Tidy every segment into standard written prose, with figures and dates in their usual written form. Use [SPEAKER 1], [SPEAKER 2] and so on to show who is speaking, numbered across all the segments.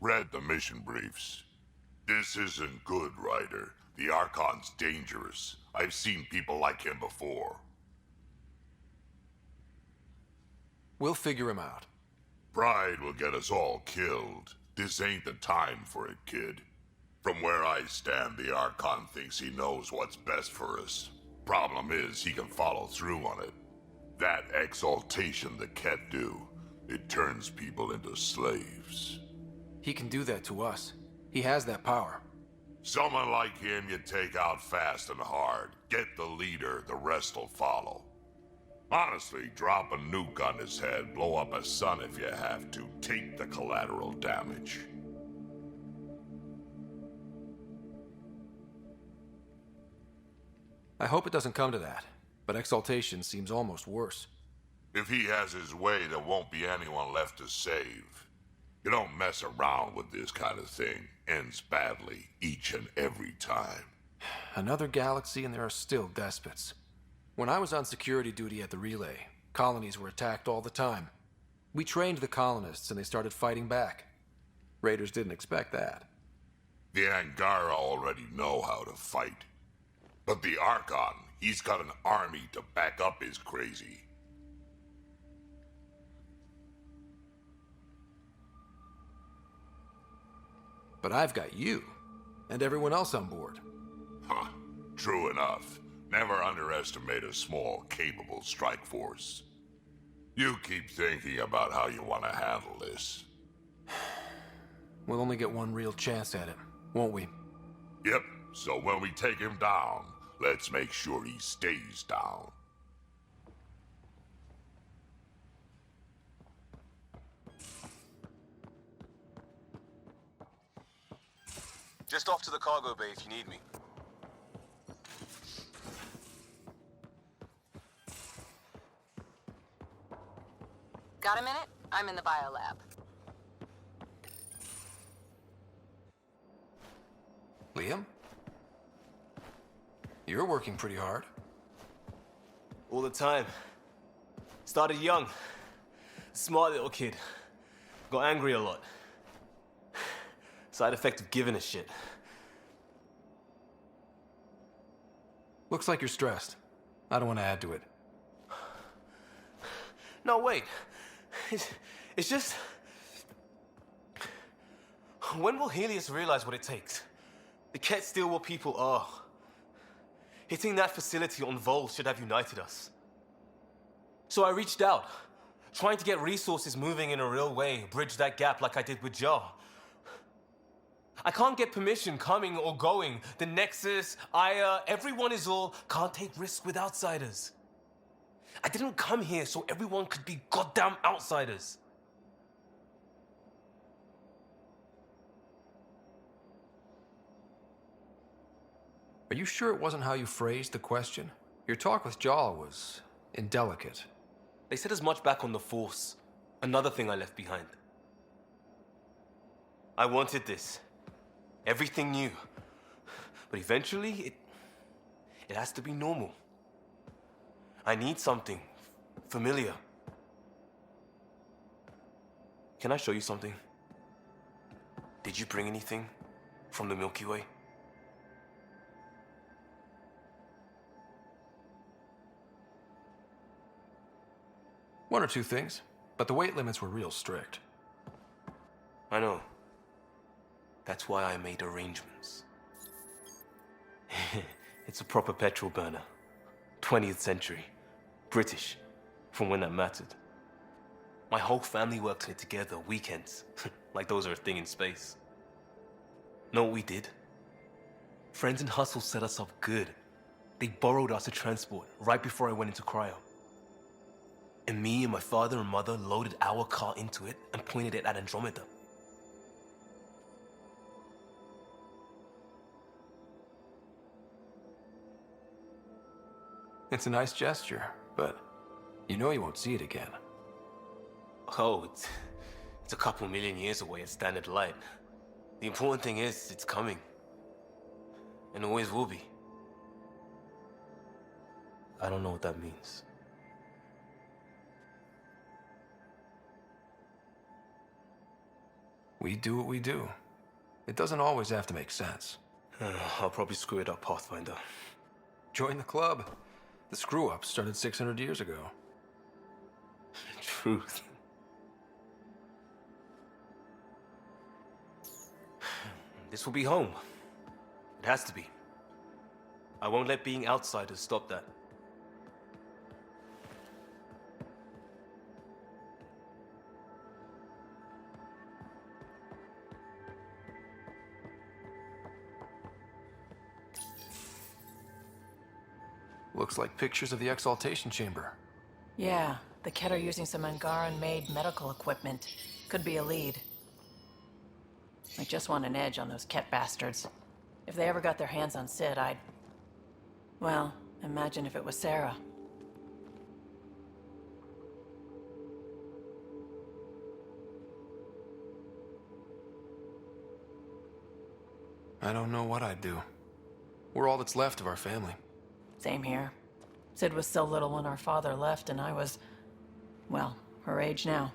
[SPEAKER 1] read the mission briefs. This isn't good, Ryder. The Archon's dangerous. I've seen people like him before.
[SPEAKER 2] We'll figure him out.
[SPEAKER 1] Pride will get us all killed. This ain't the time for it, kid. From where I stand, the Archon thinks he knows what's best for us. Problem is, he can follow through on it. That exaltation the Ket do, it turns people into slaves.
[SPEAKER 2] He can do that to us. He has that power.
[SPEAKER 1] Someone like him you take out fast and hard. Get the leader, the rest will follow. Honestly, drop a nuke on his head, blow up a sun if you have to. Take the collateral damage.
[SPEAKER 2] I hope it doesn't come to that, but exaltation seems almost worse.
[SPEAKER 1] If he has his way, there won't be anyone left to save. You don't mess around with this kind of thing. Ends badly, each and every time.
[SPEAKER 2] Another galaxy and there are still despots. When I was on security duty at the relay, colonies were attacked all the time. We trained the colonists and they started fighting back. Raiders didn't expect that.
[SPEAKER 1] The Angara already know how to fight. But the Archon, he's got an army to back up his crazy.
[SPEAKER 2] But I've got you, and everyone else on board.
[SPEAKER 1] Huh, true enough. Never underestimate a small, capable strike force. You keep thinking about how you want to handle this.
[SPEAKER 2] We'll only get one real chance at it, won't we?
[SPEAKER 1] Yep, so when we take him down, let's make sure he stays down.
[SPEAKER 3] Just off to the cargo bay if you need me.
[SPEAKER 4] Got a minute? I'm in the biolab.
[SPEAKER 2] Liam? You're working pretty hard.
[SPEAKER 5] All the time. Started young. Smart little kid. Got angry a lot. Side effect of giving a shit.
[SPEAKER 2] Looks like you're stressed. I don't want to add to it.
[SPEAKER 5] No, wait. It's just... When will Helios realize what it takes? The Ket still what people are. Hitting that facility on Vol should have united us. So I reached out, trying to get resources moving in a real way, bridge that gap like I did with Jar. I can't get permission coming or going. The Nexus, Aya, everyone is all can't take risks with outsiders. I didn't come here so everyone could be goddamn outsiders.
[SPEAKER 2] Are you sure it wasn't how you phrased the question? Your talk with Jaw was indelicate.
[SPEAKER 5] They said as much back on the Force. Another thing I left behind. I wanted this. Everything new. But eventually, it has to be normal. I need something familiar. Can I show you something? Did you bring anything from the Milky Way?
[SPEAKER 2] One or two things, but the weight limits were real strict.
[SPEAKER 5] I know. That's why I made arrangements. It's a proper petrol burner. 20th century. British. From when that mattered. My whole family worked on it together, weekends. Like those are a thing in space. Know what we did? Friends and Hustle set us up good. They borrowed us a transport right before I went into cryo. And me and my father and mother loaded our car into it and pointed it at Andromeda.
[SPEAKER 2] It's a nice gesture, but you know you won't see it again.
[SPEAKER 5] Oh, it's a couple million years away at standard light. The important thing is, it's coming. And always will be. I don't know what that means.
[SPEAKER 2] We do what we do. It doesn't always have to make sense.
[SPEAKER 5] I'll probably screw it up, Pathfinder.
[SPEAKER 2] Join the club. The screw-up started 600 years ago.
[SPEAKER 5] Truth. This will be home. It has to be. I won't let being outsiders stop that.
[SPEAKER 2] Looks like pictures of the exaltation chamber.
[SPEAKER 4] Yeah, the Ket are using some Angaran-made medical equipment. Could be a lead. I just want an edge on those Ket bastards. If they ever got their hands on Sid, I'd... Well, imagine if it was Sarah.
[SPEAKER 2] I don't know what I'd do. We're all that's left of our family.
[SPEAKER 4] Same here. Sid was so little when our father left, and I was... well, her age now.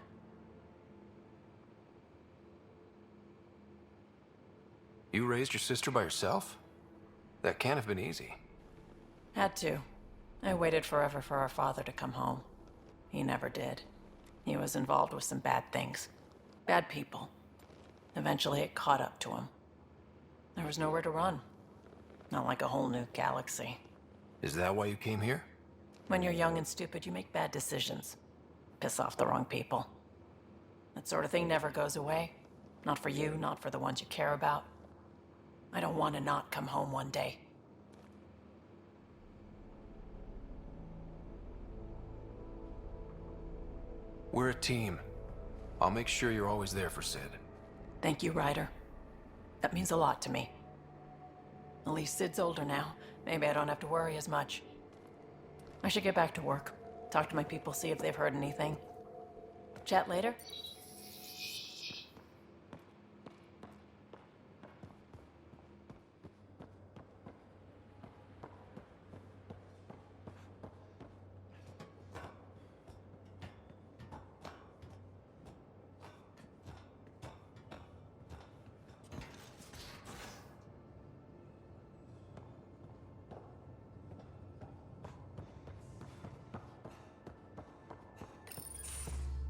[SPEAKER 2] You raised your sister by yourself? That can't have been easy.
[SPEAKER 4] Had to. I waited forever for our father to come home. He never did. He was involved with some bad things. Bad people. Eventually it caught up to him. There was nowhere to run. Not like a whole new galaxy.
[SPEAKER 2] Is that why you came here?
[SPEAKER 4] When you're young and stupid, you make bad decisions. Piss off the wrong people. That sort of thing never goes away. Not for you, not for the ones you care about. I don't want to not come home one day.
[SPEAKER 2] We're a team. I'll make sure you're always there for Sid.
[SPEAKER 4] Thank you, Ryder. That means a lot to me. At least Sid's older now. Maybe I don't have to worry as much. I should get back to work. Talk to my people, see if they've heard anything. Chat later?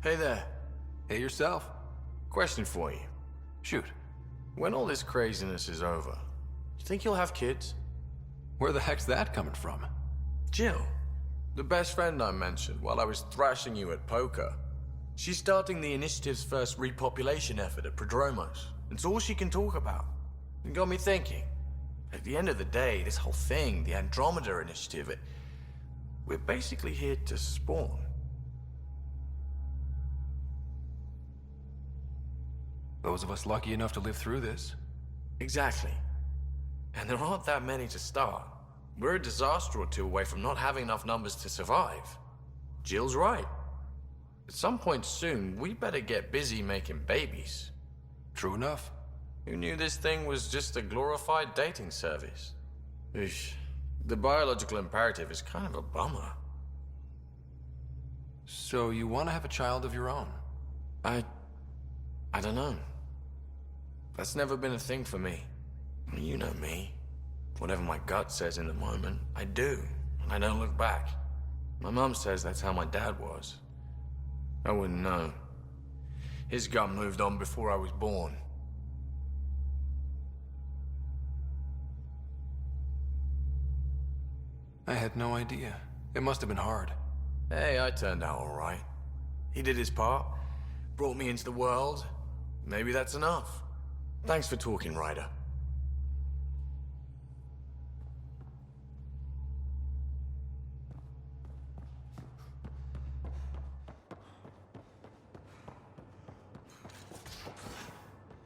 [SPEAKER 6] Hey there.
[SPEAKER 2] Hey yourself.
[SPEAKER 6] Question for you.
[SPEAKER 2] Shoot.
[SPEAKER 6] When all this craziness is over, you think you'll have kids?
[SPEAKER 2] Where the heck's that coming from?
[SPEAKER 6] Jill, the best friend I mentioned while I was thrashing you at poker. She's starting the initiative's first repopulation effort at Prodromos. It's all she can talk about. It got me thinking. At the end of the day, this whole thing, the Andromeda initiative, we're basically here to spawn.
[SPEAKER 2] Those of us lucky enough to live through this.
[SPEAKER 6] Exactly. And there aren't that many to start. We're a disaster or two away from not having enough numbers to survive. Jill's right. At some point soon, we better get busy making babies.
[SPEAKER 2] True enough.
[SPEAKER 6] Who knew this thing was just a glorified dating service? Eesh. The biological imperative is kind of a bummer.
[SPEAKER 2] So you want to have a child of your own?
[SPEAKER 6] I don't know. That's never been a thing for me. You know me. Whatever my gut says in the moment, I do, and I don't look back. My mom says that's how my dad was. I wouldn't know. His gut moved on before I was born.
[SPEAKER 2] I had no idea. It must have been hard.
[SPEAKER 6] Hey, I turned out all right. He did his part, brought me into the world. Maybe that's enough. Thanks for talking, Ryder.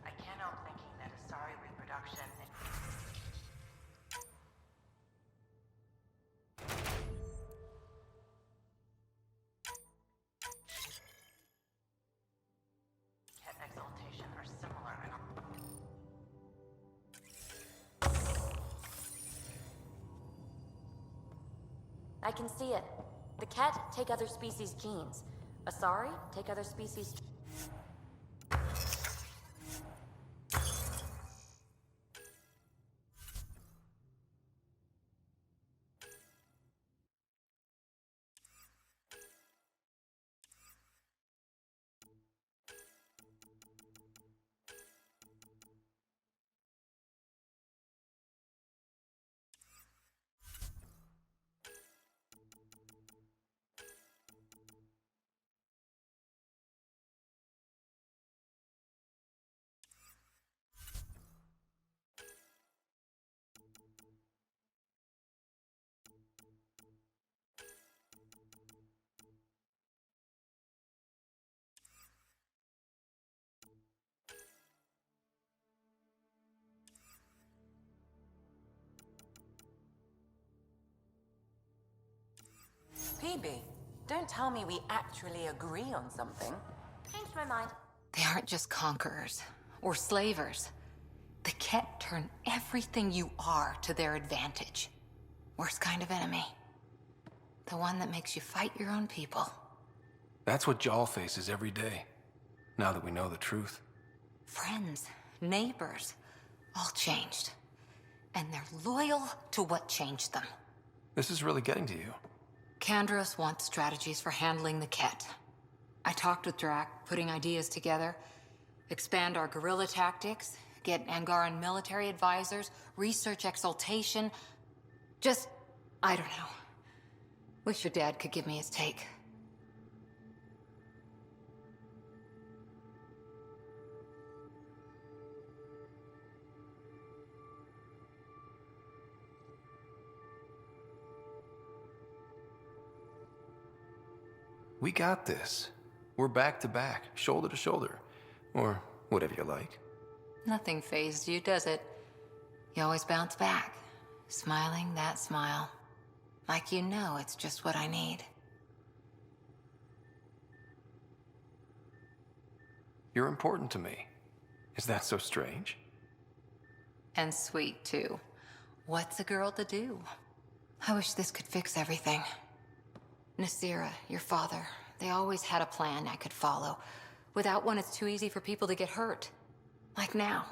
[SPEAKER 4] I can't help thinking that a sorry reproduction... Ket exaltation are similar in...
[SPEAKER 7] I can see it. The Ket take other species' genes. Asari take other species...
[SPEAKER 8] PB, don't tell me we actually agree on something.
[SPEAKER 7] Changed my mind.
[SPEAKER 9] They aren't just conquerors or slavers. The Ket turn everything you are to their advantage. Worst kind of enemy. The one that makes you fight your own people.
[SPEAKER 2] That's what Jaal faces every day, now that we know the truth.
[SPEAKER 9] Friends, neighbors, all changed. And they're loyal to what changed them.
[SPEAKER 2] This is really getting to you.
[SPEAKER 9] Kandros wants strategies for handling the Ket. I talked with Drac, putting ideas together. Expand our guerrilla tactics, get Angaran military advisors, research exaltation. Just, I don't know. Wish your dad could give me his take.
[SPEAKER 2] We got this. We're back to back, shoulder to shoulder. Or whatever you like.
[SPEAKER 9] Nothing fazed you, does it? You always bounce back, smiling that smile. Like you know it's just what I need.
[SPEAKER 2] You're important to me. Is that so strange?
[SPEAKER 9] And sweet, too. What's a girl to do? I wish this could fix everything. Nasira, your father, they always had a plan I could follow. Without one, it's too easy for people to get hurt. Like now.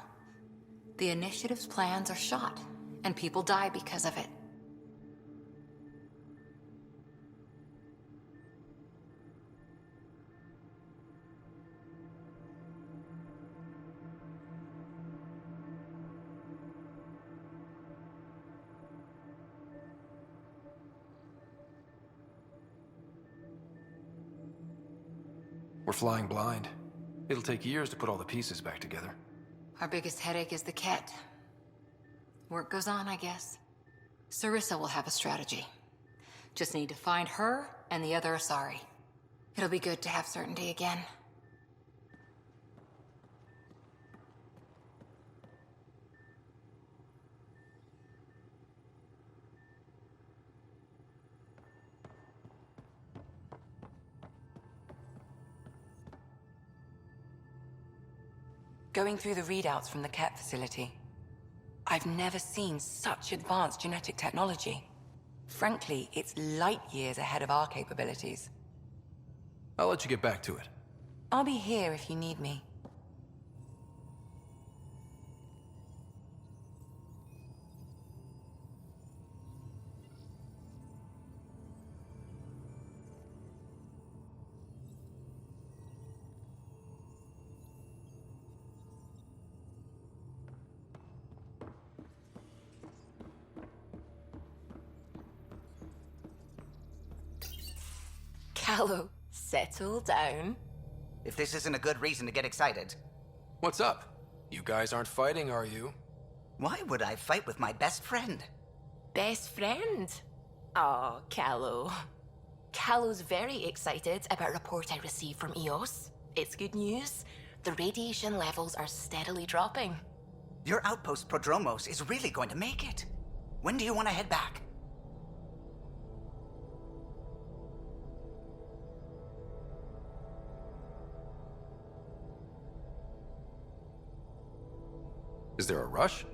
[SPEAKER 9] The Initiative's plans are shot, and people die because of it.
[SPEAKER 2] We're flying blind. It'll take years to put all the pieces back together.
[SPEAKER 9] Our biggest headache is the Ket. Work goes on, I guess. Sarissa will have a strategy. Just need to find her and the other Asari. It'll be good to have certainty again.
[SPEAKER 8] Going through the readouts from the Ket facility, I've never seen such advanced genetic technology. Frankly, it's light years ahead of our capabilities.
[SPEAKER 2] I'll let you get back to it.
[SPEAKER 8] I'll be here if you need me.
[SPEAKER 10] Callow, settle down.
[SPEAKER 11] If this isn't a good reason to get excited.
[SPEAKER 2] What's up? You guys aren't fighting, are you?
[SPEAKER 11] Why would I fight with my best friend?
[SPEAKER 10] Best friend? Oh, Callow. Callow's very excited about a report I received from EOS. It's good news. The radiation levels are steadily dropping.
[SPEAKER 11] Your outpost Prodromos is really going to make it. When do you want to head back?
[SPEAKER 2] Is there a rush?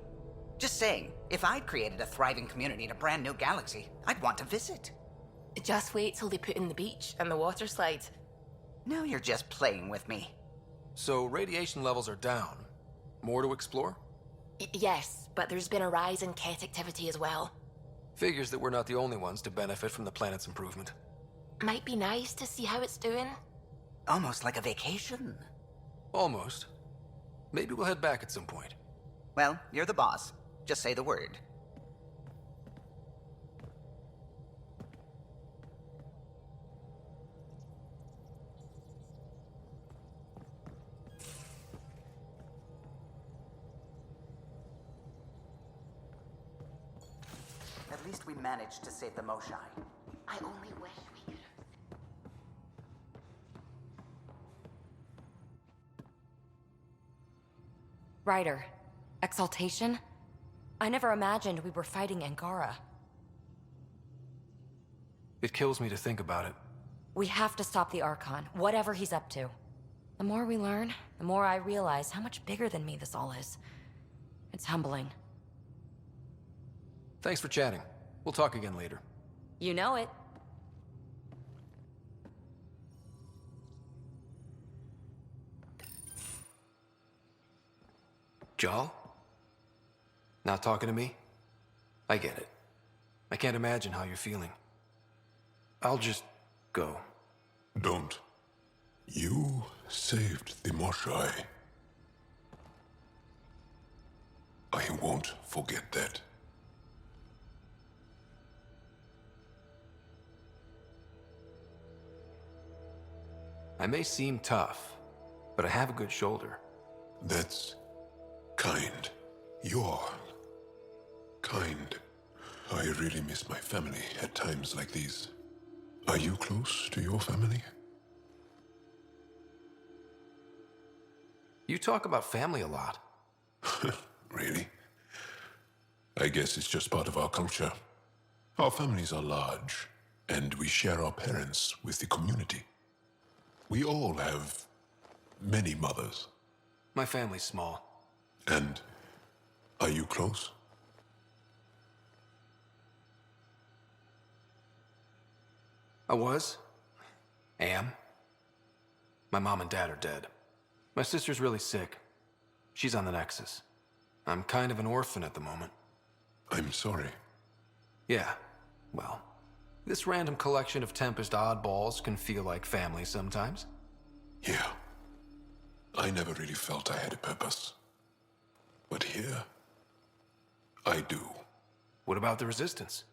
[SPEAKER 11] Just saying, if I'd created a thriving community in a brand new galaxy, I'd want to visit.
[SPEAKER 10] Just wait till they put in the beach and the water slide.
[SPEAKER 11] Now you're just playing with me.
[SPEAKER 2] So radiation levels are down. More to explore?
[SPEAKER 10] Yes, but there's been a rise in Ket activity as well.
[SPEAKER 2] Figures that we're not the only ones to benefit from the planet's improvement.
[SPEAKER 10] Might be nice to see how it's doing.
[SPEAKER 11] Almost like a vacation.
[SPEAKER 2] Almost. Maybe we'll head back at some point.
[SPEAKER 11] Well, you're the boss. Just say the word. At least we managed to save the Moshai.
[SPEAKER 7] I only wish we could.
[SPEAKER 8] Ryder, exaltation? I never imagined we were fighting Angara.
[SPEAKER 2] It kills me to think about it.
[SPEAKER 12] We have to stop the Archon, whatever he's up to. The more we learn, the more I realize how much bigger than me this all is. It's humbling.
[SPEAKER 2] Thanks for chatting. We'll talk again later.
[SPEAKER 12] You know it.
[SPEAKER 2] Jal? Not talking to me? I get it. I can't imagine how you're feeling. I'll just go.
[SPEAKER 13] Don't. You saved the Moshai. I won't forget that.
[SPEAKER 2] I may seem tough, but I have a good shoulder.
[SPEAKER 13] That's kind. You're kind. I really miss my family at times like these. Are you close to your family?
[SPEAKER 2] You talk about family a lot.
[SPEAKER 13] Really? I guess it's just part of our culture. Our families are large, and we share our parents with the community. We all have many mothers.
[SPEAKER 2] My family's small.
[SPEAKER 13] And are you close?
[SPEAKER 2] I was. Am. My mom and dad are dead. My sister's really sick. She's on the Nexus. I'm kind of an orphan at the moment.
[SPEAKER 13] I'm sorry.
[SPEAKER 2] Yeah, well, this random collection of Tempest oddballs can feel like family sometimes.
[SPEAKER 13] Yeah. I never really felt I had a purpose. But here, I do.
[SPEAKER 2] What about the Resistance?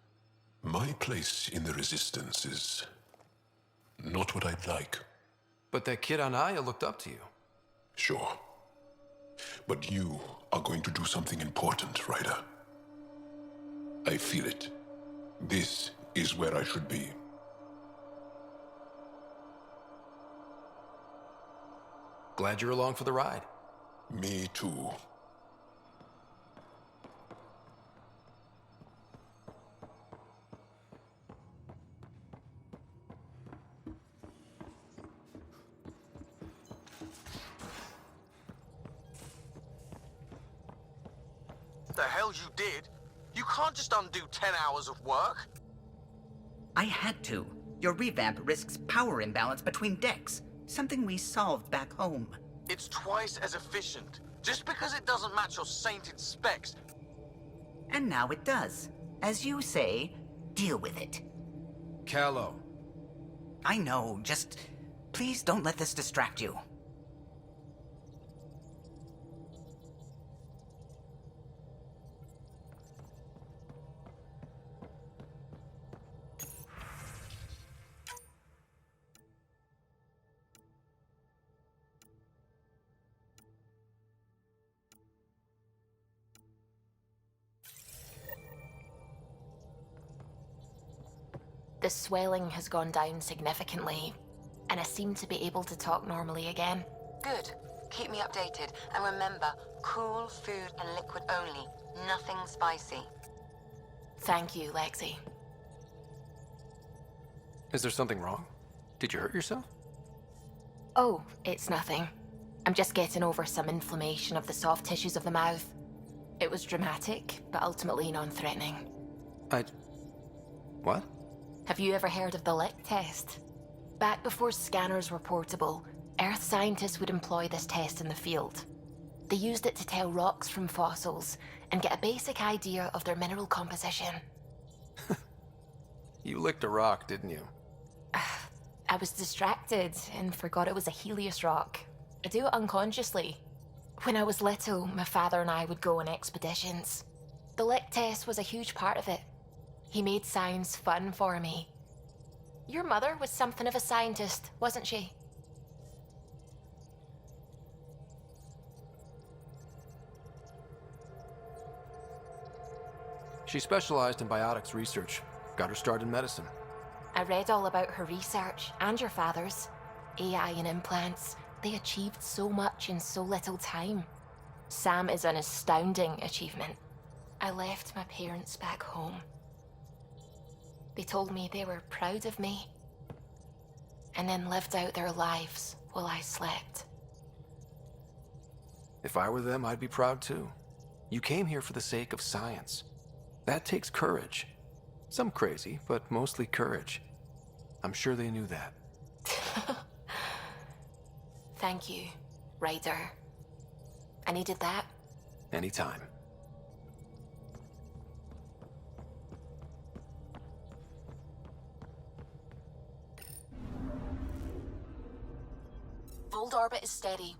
[SPEAKER 13] My place in the Resistance is not what I'd like.
[SPEAKER 2] But that kid on Aya looked up to you.
[SPEAKER 13] Sure. But you are going to do something important, Ryder. I feel it. This is where I should be.
[SPEAKER 2] Glad you're along for the ride.
[SPEAKER 13] Me too.
[SPEAKER 3] The hell you did? You can't just undo 10 hours of work.
[SPEAKER 11] I had to. Your revamp risks power imbalance between decks, something we solved back home.
[SPEAKER 3] It's twice as efficient. Just because it doesn't match your sainted specs.
[SPEAKER 11] And now it does. As you say, deal with it.
[SPEAKER 2] Callow.
[SPEAKER 11] I know, just please don't let this distract you.
[SPEAKER 10] The swelling has gone down significantly, and I seem to be able to talk normally again.
[SPEAKER 8] Good. Keep me updated. And remember, cool food and liquid only. Nothing spicy.
[SPEAKER 10] Thank you, Lexi.
[SPEAKER 2] Is there something wrong? Did you hurt yourself?
[SPEAKER 10] Oh, it's nothing. I'm just getting over some inflammation of the soft tissues of the mouth. It was dramatic, but ultimately non-threatening.
[SPEAKER 2] What?
[SPEAKER 10] Have you ever heard of the lick test? Back before scanners were portable, Earth scientists would employ this test in the field. They used it to tell rocks from fossils and get a basic idea of their mineral composition.
[SPEAKER 2] You licked a rock, didn't you?
[SPEAKER 10] I was distracted and forgot it was a Helios rock. I do it unconsciously. When I was little, my father and I would go on expeditions. The lick test was a huge part of it. He made science fun for me. Your mother was something of a scientist, wasn't she?
[SPEAKER 2] She specialized in biotics research. Got her start in medicine.
[SPEAKER 10] I read all about her research, and your father's. AI and implants. They achieved so much in so little time. Sam is an astounding achievement. I left my parents back home. They told me they were proud of me, and then lived out their lives while I slept.
[SPEAKER 2] If I were them, I'd be proud too. You came here for the sake of science. That takes courage. Some crazy, but mostly courage. I'm sure they knew that.
[SPEAKER 10] Thank you, Ryder. I needed that.
[SPEAKER 2] Anytime.
[SPEAKER 10] Fold orbit is steady.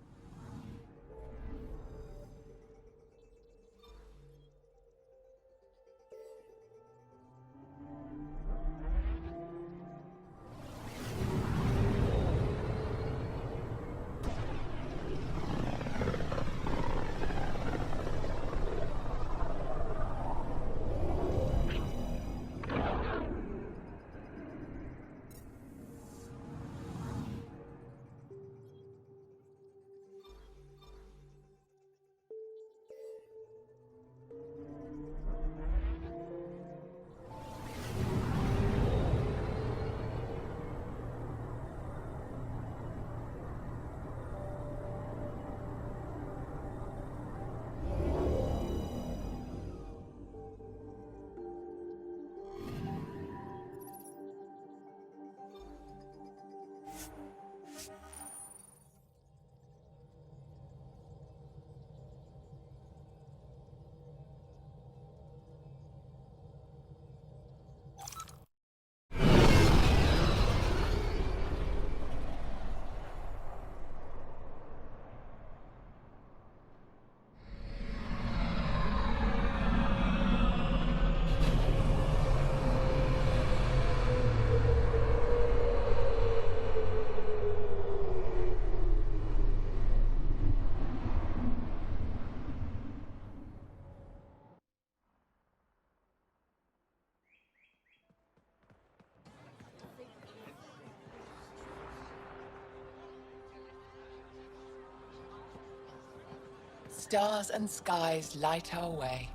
[SPEAKER 14] Stars and skies light our way.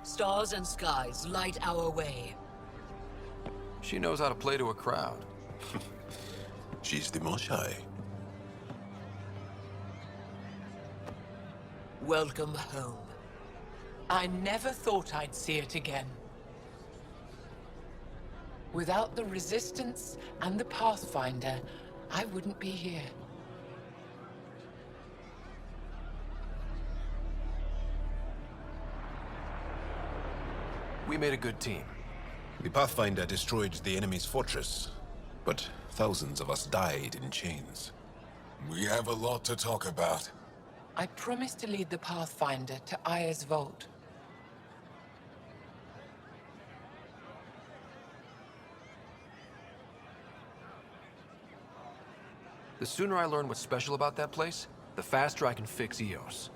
[SPEAKER 14] Stars and skies light our way.
[SPEAKER 2] She knows how to play to a crowd.
[SPEAKER 13] She's the Moshai.
[SPEAKER 14] Welcome home. I never thought I'd see it again. Without the Resistance and the Pathfinder, I wouldn't be here.
[SPEAKER 2] We made a good team.
[SPEAKER 15] The Pathfinder destroyed the enemy's fortress, but thousands of us died in chains.
[SPEAKER 16] We have a lot to talk about.
[SPEAKER 14] I promised to lead the Pathfinder to Aya's vault.
[SPEAKER 2] The sooner I learn what's special about that place, the faster I can fix Eos.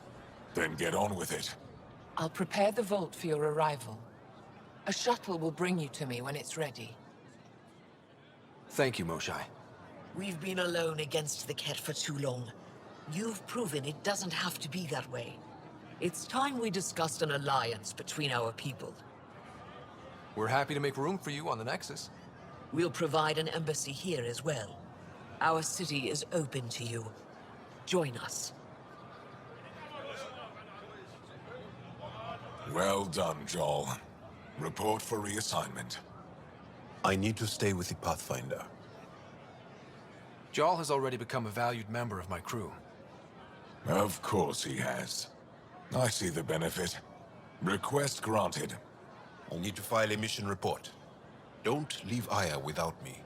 [SPEAKER 16] Then get on with it.
[SPEAKER 14] I'll prepare the vault for your arrival. A shuttle will bring you to me when it's ready.
[SPEAKER 2] Thank you, Moshai.
[SPEAKER 17] We've been alone against the Ket for too long. You've proven it doesn't have to be that way. It's time we discussed an alliance between our people.
[SPEAKER 2] We're happy to make room for you on the Nexus.
[SPEAKER 17] We'll provide an embassy here as well. Our city is open to you. Join us.
[SPEAKER 16] Well done, Joel. Report for reassignment.
[SPEAKER 15] I need to stay with the Pathfinder.
[SPEAKER 2] Jarl has already become a valued member of my crew.
[SPEAKER 16] Of course he has. I see the benefit. Request granted.
[SPEAKER 15] I need to file a mission report. Don't leave Aya without me.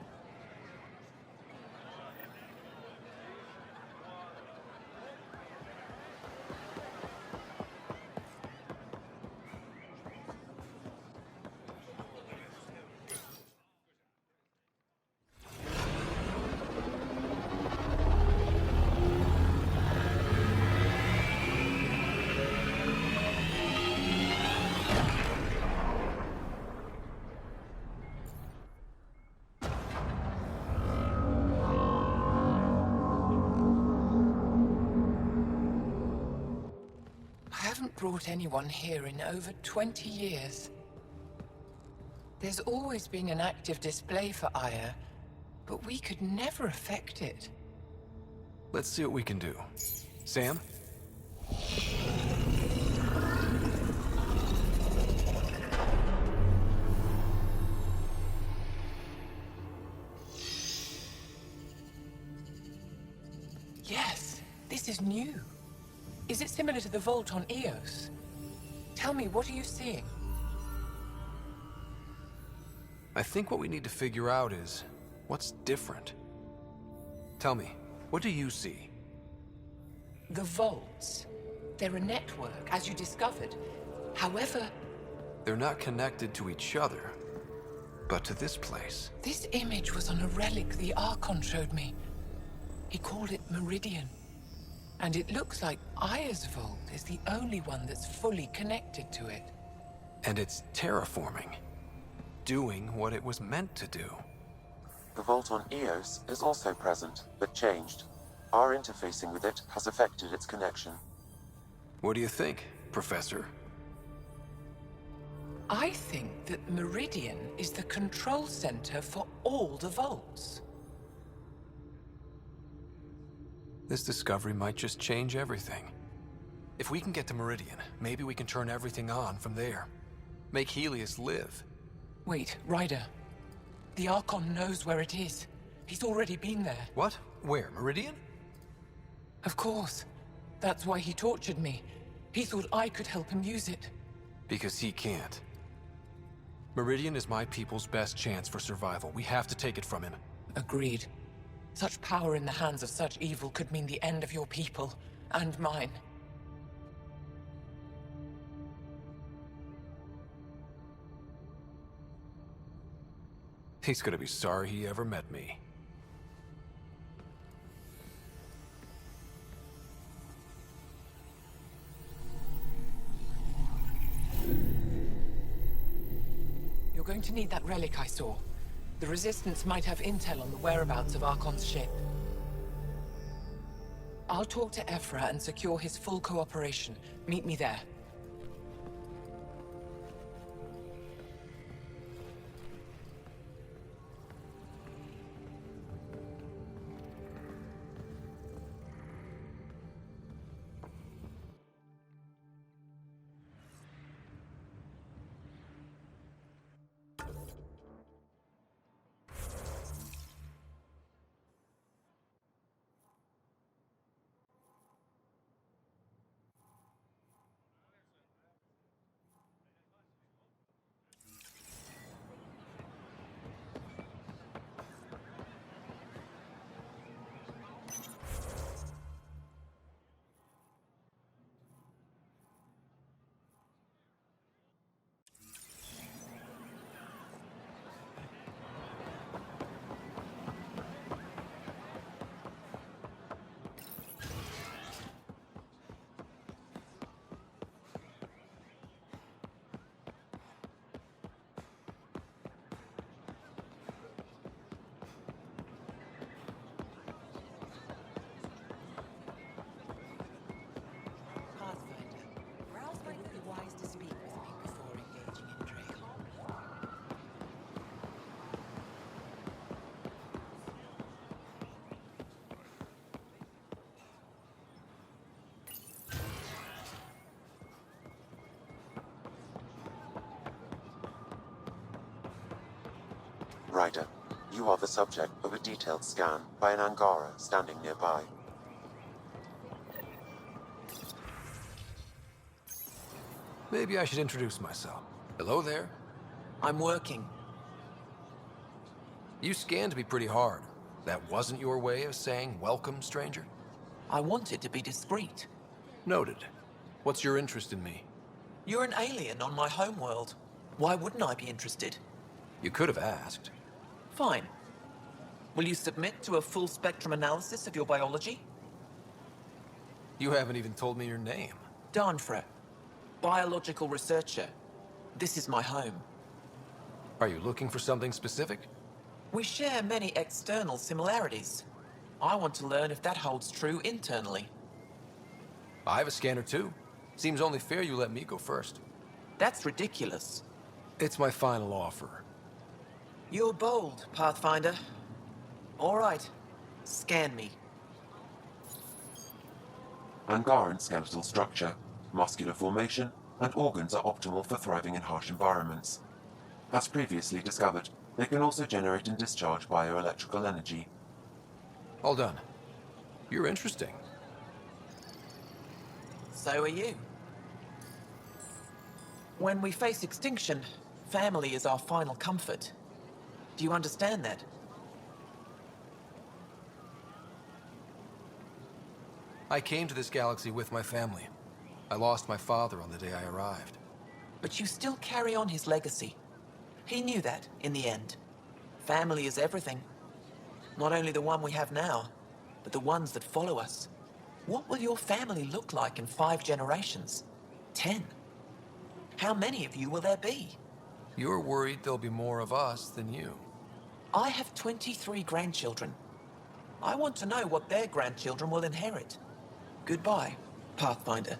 [SPEAKER 14] I haven't brought anyone here in over 20 years. There's always been an active display for Aya, but we could never affect it.
[SPEAKER 2] Let's see what we can do. Sam?
[SPEAKER 14] Yes, this is new. Is it similar to the vault on Eos? Tell me, what are you seeing?
[SPEAKER 2] I think what we need to figure out is what's different. Tell me, what do you see?
[SPEAKER 14] The vaults. They're a network, as you discovered. However,
[SPEAKER 2] They're not connected to each other, but to this place.
[SPEAKER 14] this image was on a relic the Archon showed me. He called it Meridian. And it looks like Aya's vault is the only one that's fully connected to it.
[SPEAKER 2] And it's terraforming. Doing what it was meant to do.
[SPEAKER 18] The vault on Eos is also present, but changed. Our interfacing with it has affected its connection.
[SPEAKER 2] What do you think, Professor?
[SPEAKER 14] I think that Meridian is the control center for all the vaults.
[SPEAKER 2] This discovery might just change everything. If we can get to Meridian, maybe we can turn everything on from there. Make Helios live.
[SPEAKER 14] Wait, Ryder. The Archon knows where it is. He's already been there.
[SPEAKER 2] What? Where? Meridian?
[SPEAKER 14] Of course. That's why he tortured me. He thought I could help him use it.
[SPEAKER 2] Because he can't. Meridian is my people's best chance for survival. We have to take it from him.
[SPEAKER 14] Agreed. Such power in the hands of such evil could mean the end of your people, and mine.
[SPEAKER 2] He's gonna be sorry he ever met me.
[SPEAKER 14] You're going to need that relic I saw. The Resistance might have intel on the whereabouts of Archon's ship. I'll talk to Ephra and secure his full cooperation. Meet me there. Pathfinder, where else might it be wise to speak with me before engaging in trade?
[SPEAKER 18] Ryder, you are the subject of a detailed scan by an Angara standing nearby.
[SPEAKER 2] Maybe I should introduce myself. Hello there.
[SPEAKER 17] I'm working.
[SPEAKER 2] You scanned me pretty hard. That wasn't your way of saying welcome, stranger?
[SPEAKER 17] I wanted to be discreet.
[SPEAKER 2] Noted. What's your interest in me?
[SPEAKER 17] You're an alien on my homeworld. Why wouldn't I be interested?
[SPEAKER 2] You could have asked.
[SPEAKER 17] Fine. Will you submit to a full spectrum analysis of your biology?
[SPEAKER 2] You haven't even told me your name.
[SPEAKER 17] Darnfra. Biological researcher. This is my home.
[SPEAKER 2] Are you looking for something specific?
[SPEAKER 17] We share many external similarities. I want to learn if that holds true internally.
[SPEAKER 2] I have a scanner too. Seems only fair you let me go first.
[SPEAKER 17] That's ridiculous.
[SPEAKER 2] It's my final offer.
[SPEAKER 17] You're bold, Pathfinder. All right. Scan me.
[SPEAKER 18] Angaran skeletal structure, muscular formation, and organs are optimal for thriving in harsh environments. As previously discovered, they can also generate and discharge bioelectrical energy.
[SPEAKER 2] Hold on. You're interesting.
[SPEAKER 17] So are you. When we face extinction, family is our final comfort. Do you understand that?
[SPEAKER 2] I came to this galaxy with my family. I lost my father on the day I arrived.
[SPEAKER 17] But you still carry on his legacy. He knew that, in the end. Family is everything. Not only the one we have now, but the ones that follow us. What will your family look like in 5 generations? 10? How many of you will there be?
[SPEAKER 2] You're worried there'll be more of us than you.
[SPEAKER 17] I have 23 grandchildren. I want to know what their grandchildren will inherit. Goodbye, Pathfinder.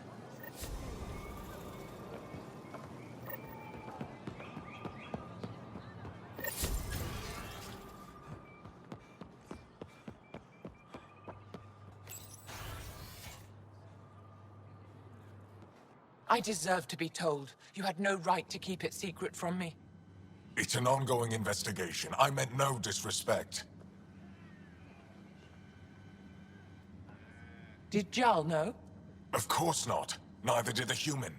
[SPEAKER 14] I deserve to be told. You had no right to keep it secret from me.
[SPEAKER 16] It's an ongoing investigation. I meant no disrespect.
[SPEAKER 14] Did Jarl know?
[SPEAKER 16] Of course not. Neither did the human.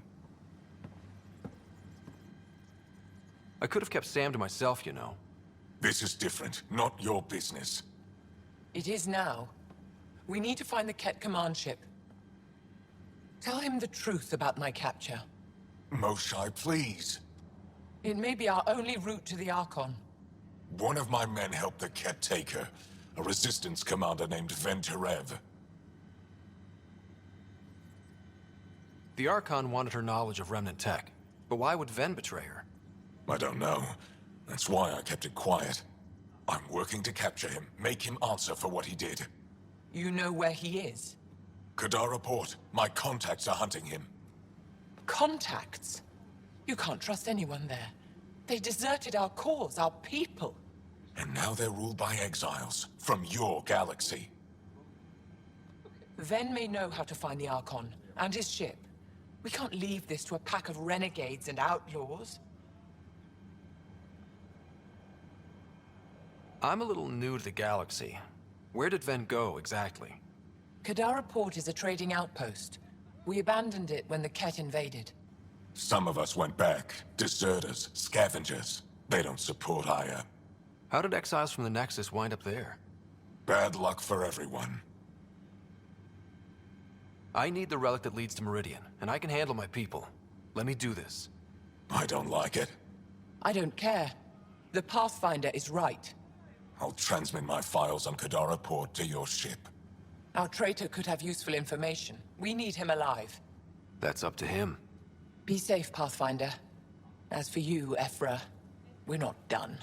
[SPEAKER 2] I could have kept Sam to myself, you know.
[SPEAKER 16] This is different. Not your business.
[SPEAKER 14] It is now. We need to find the Ket command ship. Tell him the truth about my capture.
[SPEAKER 16] Moshai, please.
[SPEAKER 14] It may be our only route to the Archon.
[SPEAKER 16] One of my men helped the Ket take her. A resistance commander named Venturev.
[SPEAKER 2] The Archon wanted her knowledge of Remnant tech. But why would Ven betray her?
[SPEAKER 16] I don't know. That's why I kept it quiet. I'm working to capture him, make him answer for what he did.
[SPEAKER 14] You know where he is?
[SPEAKER 16] Kadara Port. My contacts are hunting him.
[SPEAKER 14] Contacts? You can't trust anyone there. They deserted our cause, our people.
[SPEAKER 16] And now they're ruled by exiles from your galaxy.
[SPEAKER 14] Ven may know how to find the Archon and his ship. We can't leave this to a pack of renegades and outlaws.
[SPEAKER 2] I'm a little new to the galaxy. Where did Ven go, exactly?
[SPEAKER 14] Kadara Port is a trading outpost. We abandoned it when the Ket invaded.
[SPEAKER 16] Some of us went back. Deserters, scavengers. They don't support Aya.
[SPEAKER 2] How did exiles from the Nexus wind up there?
[SPEAKER 16] Bad luck for everyone.
[SPEAKER 2] I need the relic that leads to Meridian, and I can handle my people. Let me do this.
[SPEAKER 16] I don't like it.
[SPEAKER 14] I don't care. The Pathfinder is right.
[SPEAKER 16] I'll transmit my files on Kadara Port to your ship.
[SPEAKER 14] Our traitor could have useful information. We need him alive.
[SPEAKER 2] That's up to him.
[SPEAKER 14] Be safe, Pathfinder. As for you, Ephra, we're not done.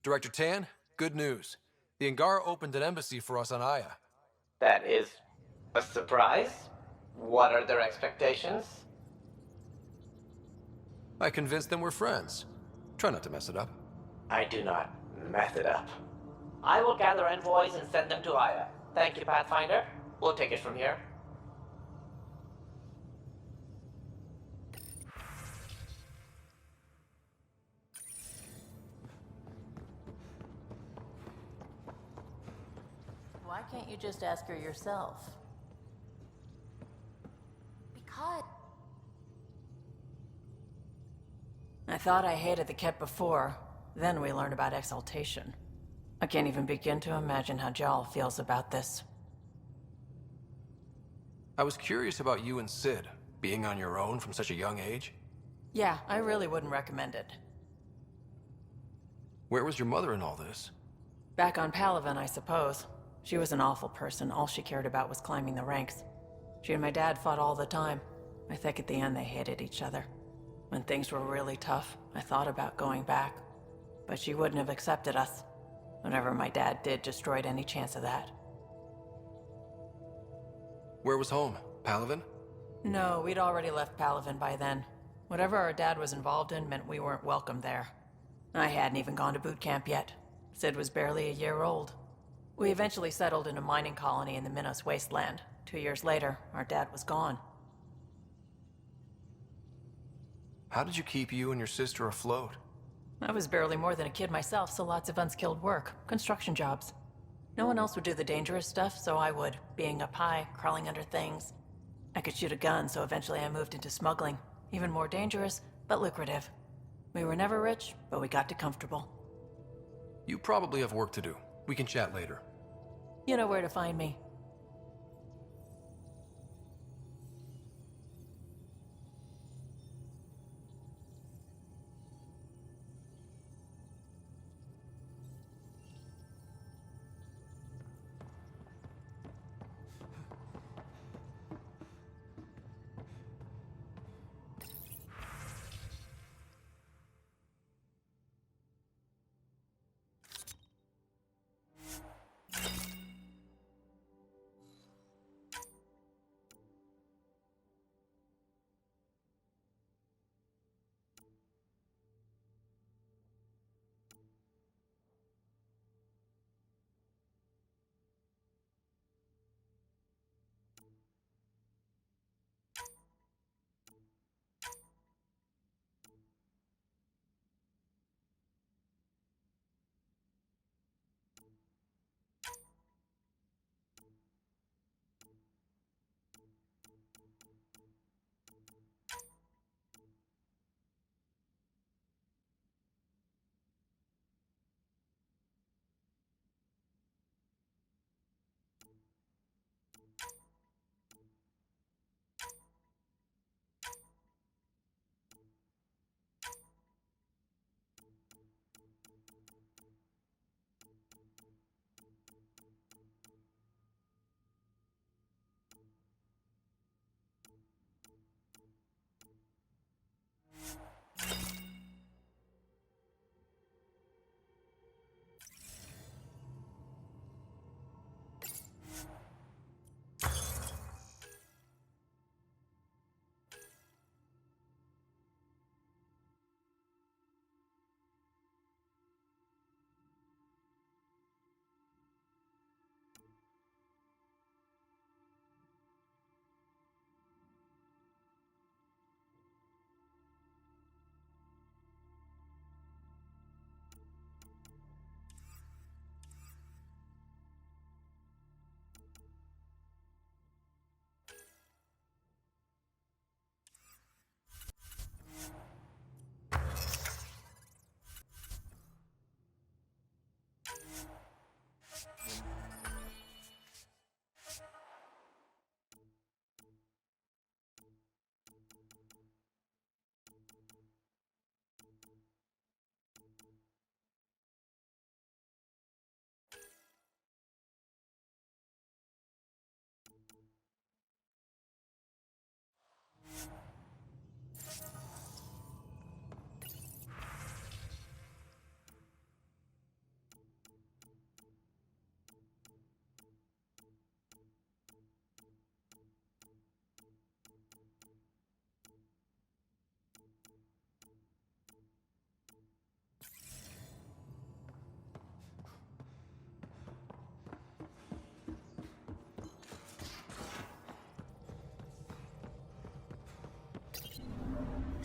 [SPEAKER 2] Director Tan, good news. The Angara opened an embassy for us on Aya.
[SPEAKER 19] That is a surprise? What are their expectations?
[SPEAKER 2] I convinced them we're friends. Try not to mess it up.
[SPEAKER 19] I do not mess it up. I will gather envoys and send them to Aya. Thank you, Pathfinder. We'll take it from here.
[SPEAKER 4] Why can't you just ask her yourself?
[SPEAKER 7] Because...
[SPEAKER 4] I thought I hated the Ket before. Then we learned about exaltation. I can't even begin to imagine how Jal feels about this.
[SPEAKER 2] I was curious about you and Sid, being on your own from such a young age.
[SPEAKER 4] Yeah, I really wouldn't recommend it.
[SPEAKER 2] Where was your mother in all this?
[SPEAKER 4] Back on Palaven, I suppose. She was an awful person. All she cared about was climbing the ranks. She and my dad fought all the time. I think at the end they hated each other. When things were really tough, I thought about going back. But she wouldn't have accepted us. Whatever my dad did destroyed any chance of that.
[SPEAKER 2] Where was home? Palaven?
[SPEAKER 4] No, we'd already left Palaven by then. Whatever our dad was involved in meant we weren't welcome there. I hadn't even gone to boot camp yet. Sid was barely a year old. We eventually settled in a mining colony in the Minos wasteland. 2 years later, our dad was gone.
[SPEAKER 2] How did you keep you and your sister afloat?
[SPEAKER 4] I was barely more than a kid myself, so lots of unskilled work. Construction jobs. No one else would do the dangerous stuff, so I would. Being up high, crawling under things. I could shoot a gun, so eventually I moved into smuggling. Even more dangerous, but lucrative. We were never rich, but we got to comfortable.
[SPEAKER 2] You probably have work to do. We can chat later.
[SPEAKER 4] You know where to find me.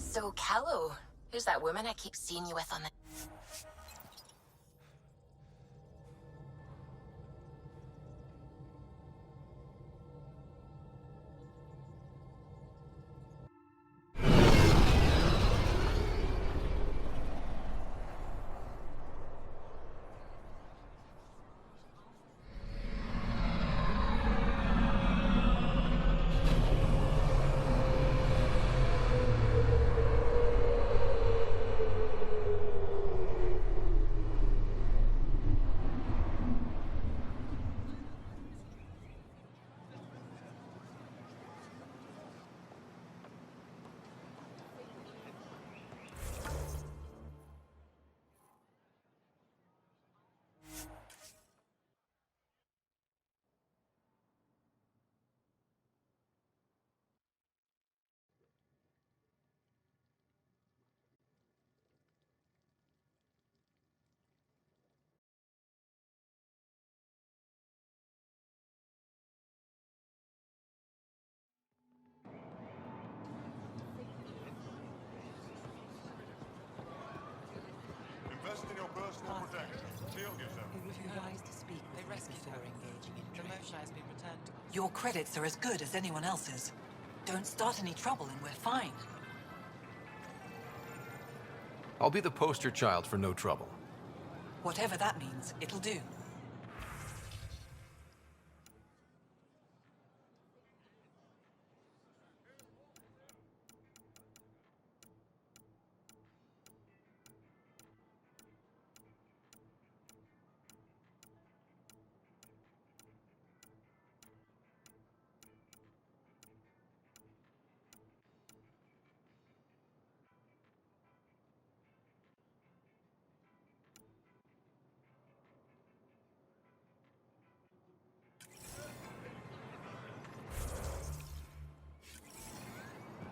[SPEAKER 10] So, Callow, who's that woman I keep seeing you with on the...
[SPEAKER 1] Invest in your personal protection. Shield yourself.
[SPEAKER 20] It would be wise to speak with me before engaging in
[SPEAKER 17] The
[SPEAKER 20] trade.
[SPEAKER 17] motion has been returned.
[SPEAKER 20] Your credits are as good as anyone else's. Don't start any trouble and we're fine.
[SPEAKER 2] I'll be the poster child for no trouble.
[SPEAKER 20] Whatever that means, it'll do.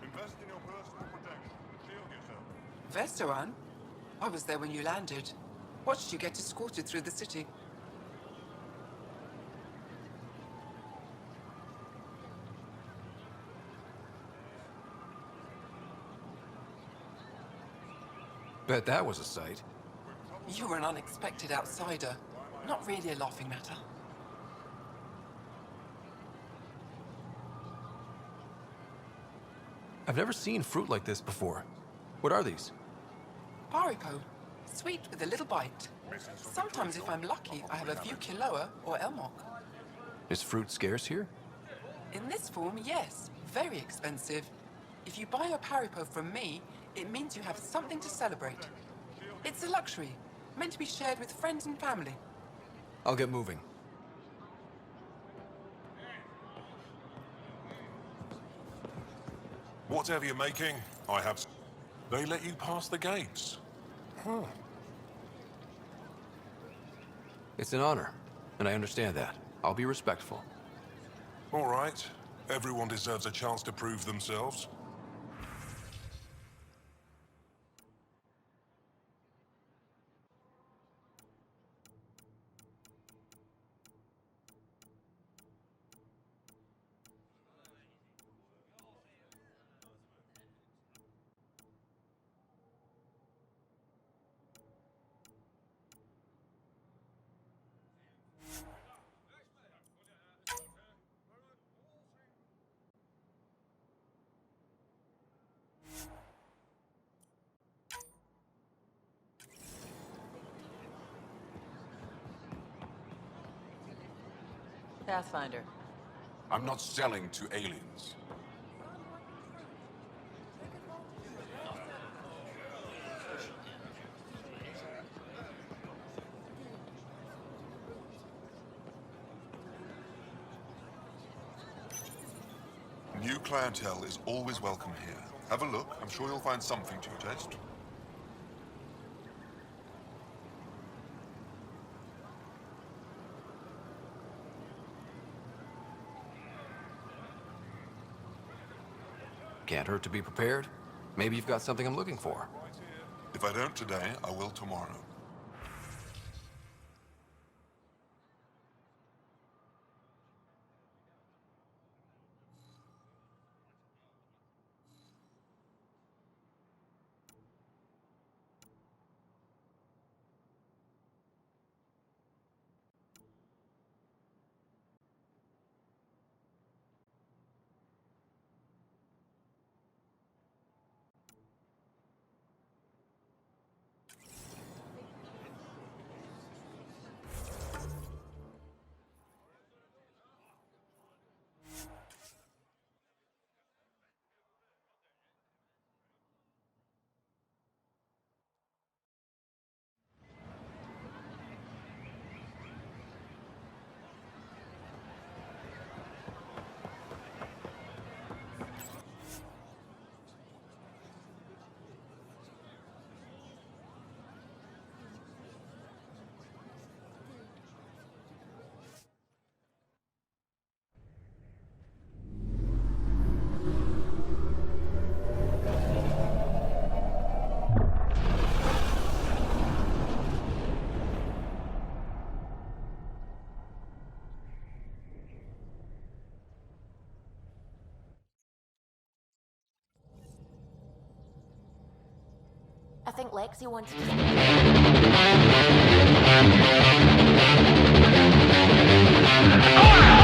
[SPEAKER 1] Invest in your personal protection. Shield yourself.
[SPEAKER 14] Vestaran? I was there when you landed. Watched you get escorted through the city.
[SPEAKER 2] Bet that was a sight.
[SPEAKER 14] You were an unexpected outsider. Not really a laughing matter.
[SPEAKER 2] I've never seen fruit like this before. What are these?
[SPEAKER 14] Paripo. Sweet with a little bite. Sometimes if I'm lucky, I have a few Kiloa or Elmok.
[SPEAKER 2] Is fruit scarce here?
[SPEAKER 14] In this form, yes. Very expensive. If you buy a Paripo from me, it means you have something to celebrate. It's a luxury, meant to be shared with friends and family.
[SPEAKER 2] I'll get moving.
[SPEAKER 16] Whatever you're making, I have... They let you pass the gates. Huh.
[SPEAKER 2] It's an honor, and I understand that. I'll be respectful.
[SPEAKER 16] All right. Everyone deserves a chance to prove themselves.
[SPEAKER 17] Pathfinder.
[SPEAKER 15] I'm not selling to aliens.
[SPEAKER 21] New clientele is always welcome here. Have a look. I'm sure you'll find something to your taste.
[SPEAKER 2] Can't hurt to be prepared. Maybe you've got something I'm looking for.
[SPEAKER 21] If I don't today, I will tomorrow.
[SPEAKER 7] I think Lexi wanted to...